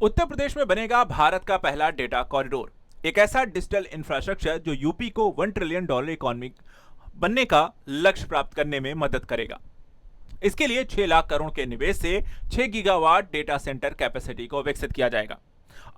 उत्तर प्रदेश में बनेगा भारत का पहला डेटा कॉरिडोर। एक ऐसा डिजिटल इंफ्रास्ट्रक्चर जो यूपी को $1 ट्रिलियन इकोनॉमी बनने का लक्ष्य प्राप्त करने में मदद करेगा। इसके लिए 6 लाख करोड़ के निवेश से 6 गीगावाट डेटा सेंटर कैपेसिटी को विकसित किया जाएगा।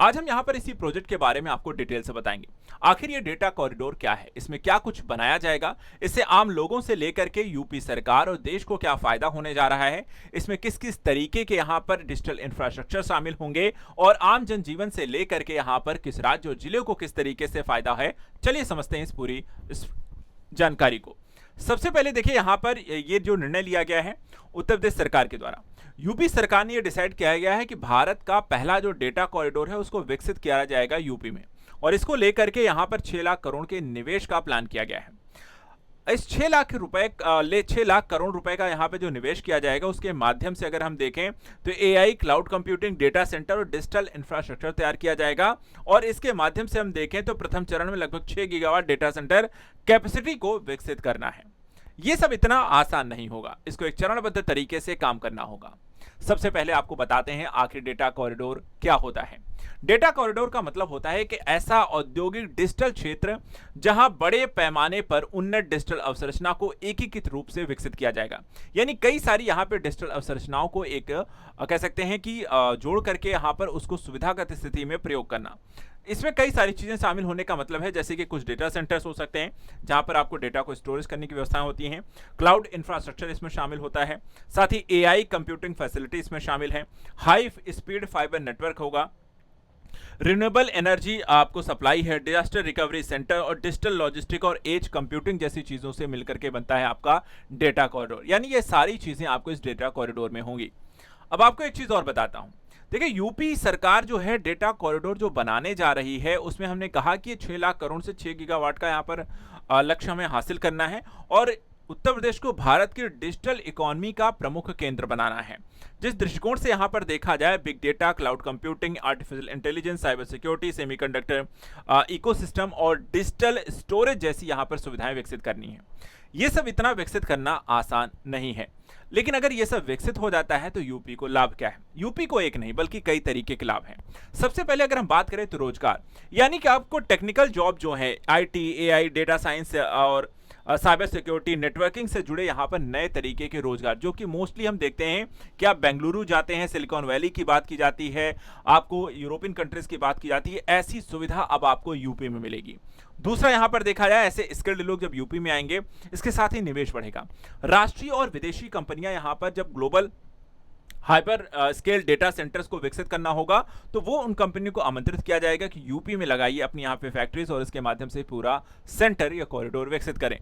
आज हम यहां पर इसी प्रोजेक्ट के बारे में आपको डिटेल से बताएंगे। आखिर ये डेटा कॉरिडोर क्या है, इसमें क्या कुछ बनाया जाएगा, इससे आम लोगों से लेकर के यूपी सरकार और देश को क्या फायदा होने जा रहा है, इसमें किस किस तरीके के यहां पर डिजिटल इंफ्रास्ट्रक्चर शामिल होंगे और आम जनजीवन से लेकर के यहां पर किस राज्य और जिले को किस तरीके से फायदा है। चलिए समझते हैं इस जानकारी को। सबसे पहले देखिए यहां पर ये जो निर्णय लिया गया है उत्तर प्रदेश सरकार के द्वारा, यूपी सरकार ने यह डिसाइड किया गया है कि भारत का पहला जो डेटा कॉरिडोर है उसको विकसित किया जाएगा यूपी में, और इसको लेकर के यहां पर 6 लाख करोड़ के निवेश का प्लान किया गया है। इस 6 लाख करोड़ रुपए का यहां पे जो निवेश किया जाएगा उसके माध्यम से अगर हम देखें तो AI, cloud computing, data centre और डिजिटल इंफ्रास्ट्रक्चर तैयार किया जाएगा। और इसके माध्यम से हम देखें तो प्रथम चरण में लगभग 6 गीगावाट डेटा सेंटर कैपेसिटी को विकसित करना है। यह सब इतना आसान नहीं होगा, इसको एक चरणबद्ध तरीके से काम करना होगा। सबसे पहले आपको बताते हैं आखिर डेटा कॉरिडोर क्या होता है। डेटा कॉरिडोर का मतलब होता है कि ऐसा औद्योगिक डिजिटल क्षेत्र जहां बड़े पैमाने पर उन्नत डिजिटल अवसंरचना को एकीकृत रूप से विकसित किया जाएगा। यानी कई सारी यहां पे डिजिटल अवसंरचनाओं को एक कह सकते हैं कि जोड़ करके यहां पर उसको सुविधागत स्थिति में प्रयोग करना। इसमें कई सारी चीजें शामिल होने का मतलब है, जैसे कि कुछ डेटा सेंटर्स हो सकते हैं जहां पर आपको डेटा को स्टोरेज करने की व्यवस्थाएं होती हैं। क्लाउड इंफ्रास्ट्रक्चर इसमें शामिल होता है, साथ ही एआई कंप्यूटिंग फैसिलिटी इसमें शामिल है। हाई स्पीड फाइबर नेटवर्क होगा, रिन्यूएबल एनर्जी आपको सप्लाई है, डिजास्टर रिकवरी सेंटर और डिजिटल लॉजिस्टिक और एज कंप्यूटिंग जैसी चीजों से मिलकर के बनता है आपका डेटा कॉरिडोर। यानी ये सारी चीजें आपको इस डेटा कॉरिडोर में होंगी। अब आपको एक चीज और बताता हूं, देखिए यूपी सरकार जो है डेटा कॉरिडोर जो बनाने जा रही है उसमें हमने कहा कि 6 लाख करोड़ से 6 गीगावाट का यहाँ पर लक्ष्य हमें हासिल करना है और उत्तर प्रदेश को भारत की डिजिटल इकोनॉमी का प्रमुख केंद्र बनाना है। जिस दृष्टिकोण से यहाँ पर देखा जाए, big data, cloud computing, artificial intelligence, cyber security, semiconductor ecosystem और डिजिटल स्टोरेज जैसी यहाँ पर सुविधाएं विकसित करनी है। ये सब इतना विकसित करना आसान नहीं है, लेकिन अगर ये सब विकसित हो जाता है तो यूपी को लाभ क्या है। यूपी को एक नहीं बल्कि कई तरीके के लाभ हैं। सबसे पहले अगर हम बात करें तो रोजगार, यानी कि आपको टेक्निकल जॉब जो है आईटी, एआई, डेटा साइंस और साइबर सिक्योरिटी, नेटवर्किंग से जुड़े यहाँ पर नए तरीके के रोजगार, जो कि मोस्टली हम देखते हैं कि आप बेंगलुरु जाते हैं, सिलिकॉन वैली की बात की जाती है, आपको यूरोपियन कंट्रीज की बात की जाती है, ऐसी सुविधा अब आपको यूपी में मिलेगी। दूसरा यहां पर देखा जाए, ऐसे स्किल्ड लोग जब यूपी में आएंगे, इसके साथ ही निवेश बढ़ेगा। राष्ट्रीय और विदेशी कंपनियां यहां पर जब global hyper scale data centres को विकसित करना होगा तो वो उन कंपनियों को आमंत्रित किया जाएगा कि यूपी में लगाइए अपनी यहाँ पे फैक्ट्रीज और इसके माध्यम से पूरा सेंटर या कॉरिडोर विकसित करें।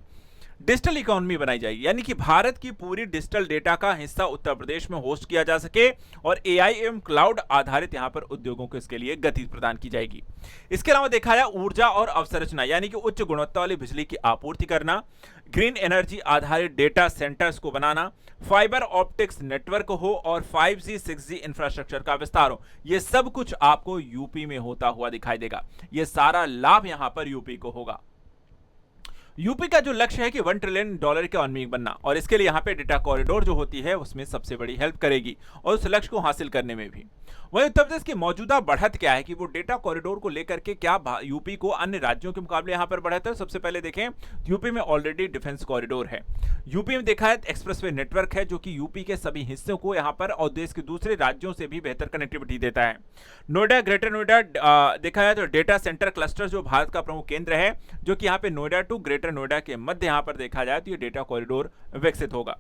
डिजिटल इकोनॉमी बनाई जाएगी, यानी कि भारत की पूरी डिजिटल डेटा का हिस्सा उत्तर प्रदेश में होस्ट किया जा सके और एआई एवं क्लाउड आधारित यहां पर उद्योगों को इसके लिए गति प्रदान की जाएगी। इसके अलावा देखा जाए ऊर्जा और अवसंरचना, यानी कि उच्च गुणवत्ता वाली बिजली की आपूर्ति करना, ग्रीन एनर्जी आधारित डेटा सेंटर्स को बनाना, फाइबर ऑप्टिक्स नेटवर्क हो और 5G 6G इंफ्रास्ट्रक्चर का विस्तार हो, यह सब कुछ आपको यूपी में होता हुआ दिखाई देगा। यह सारा लाभ यहां पर यूपी को होगा। यूपी का जो लक्ष्य है कि $1 ट्रिलियन इकोनॉमी बनना, और इसके लिए यहाँ पे डेटा कॉरिडोर जो होती है उसमें सबसे बड़ी हेल्प करेगी और उस लक्ष्य को हासिल करने में भी। वहीं उत्तर प्रदेश की मौजूदा बढ़त क्या है कि वो डेटा कॉरिडोर को लेकर के क्या यूपी को अन्य राज्यों के मुकाबले यहाँ पर बढ़त है। सबसे पहले देखें, यूपी में ऑलरेडी डिफेंस कॉरिडोर है। यूपी में देखा है एक्सप्रेसवे नेटवर्क है जो कि यूपी के सभी हिस्सों को यहाँ पर और देश के दूसरे राज्यों से भी बेहतर कनेक्टिविटी देता है। नोएडा, ग्रेटर नोएडा देखा है तो डेटा सेंटर क्लस्टर जो भारत का प्रमुख केंद्र है, जो कि यहाँ पे नोएडा टू ग्रेटर नोएडा के मध्य यहां पर देखा जाए तो ये डेटा कॉरिडोर विकसित होगा।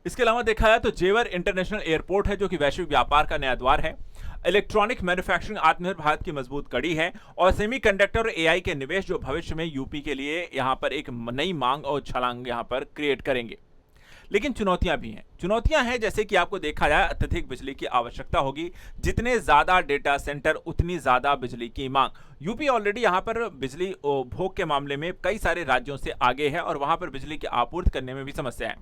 इसके अलावा देखा जाए तो जेवर इंटरनेशनल एयरपोर्ट है जो कि वैश्विक व्यापार का नया द्वार है। इलेक्ट्रॉनिक मैन्युफैक्चरिंग आत्मनिर्भर भारत की मजबूत कड़ी है और सेमीकंडक्टर और एआई के निवेश जो भविष्य में यूपी के लिए यहां पर एक नई मांग और छलांग यहां पर क्रिएट करेंगे। लेकिन चुनौतियां भी हैं। चुनौतियां हैं जैसे कि आपको देखा जाए अत्यधिक बिजली की आवश्यकता होगी, जितने ज्यादा डेटा सेंटर उतनी ज्यादा बिजली की मांग। यूपी ऑलरेडी यहां पर बिजली उपभोग के मामले में कई सारे राज्यों से आगे है और वहां पर बिजली की आपूर्ति करने में भी समस्या है।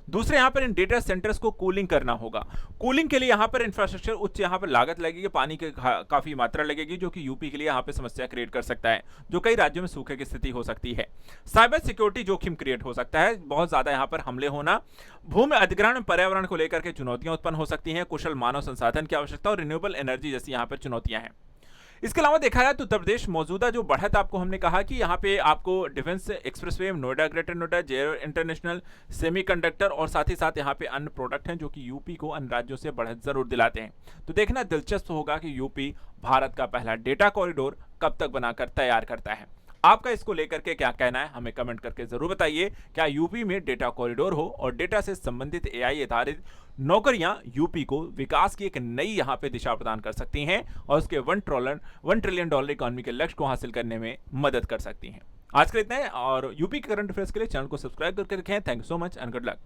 दूसरे यहां पर इन डेटा सेंटर्स को कूलिंग करना होगा। कूलिंग के लिए यहां पर इंफ्रास्ट्रक्चर उच्च यहां पर लागत लगेगी, पानी की काफी मात्रा लगेगी, जो कि यूपी के लिए यहां पर समस्या क्रिएट कर सकता है, जो कई राज्यों में सूखे की स्थिति हो सकती है। साइबर सिक्योरिटी जोखिम क्रिएट हो सकता है, बहुत ज्यादा यहां पर हमले होना, भूमि अधिग्रहण पर्यावरण को लेकर के चुनौतियां उत्पन्न हो सकती हैं, कुशल मानव संसाधन की आवश्यकता और रिन्यूएबल एनर्जी जैसी यहाँ पर चुनौतियां हैं। इसके अलावा देखा जाए तो उत्तर प्रदेश मौजूदा जो बढ़त आपको हमने कहा कि यहाँ पे आपको defence expressway, Noida, Greater Noida, जेरो इंटरनेशनल, सेमीकंडक्टर और साथ ही साथ यहाँ पे अन्य प्रोडक्ट हैं जो कि यूपी को अन्य राज्यों से बढ़त जरूर दिलाते हैं। तो देखना दिलचस्प होगा कि यूपी भारत का पहला डेटा कॉरिडोर कब तक बनाकर तैयार करता है। आपका इसको लेकर के क्या कहना है हमें कमेंट करके जरूर बताइए। क्या यूपी में डेटा कॉरिडोर हो और डेटा से संबंधित एआई आधारित नौकरियां यूपी को विकास की एक नई यहां पे दिशा प्रदान कर सकती हैं और उसके $1 ट्रिलियन इकोनॉमी के लक्ष्य को हासिल करने में मदद कर सकती हैं। आज के लिए इतना है और यूपी के करंट अफेयर्स के लिए चैनल को सब्सक्राइब करके रखें। Thank you so much and good luck.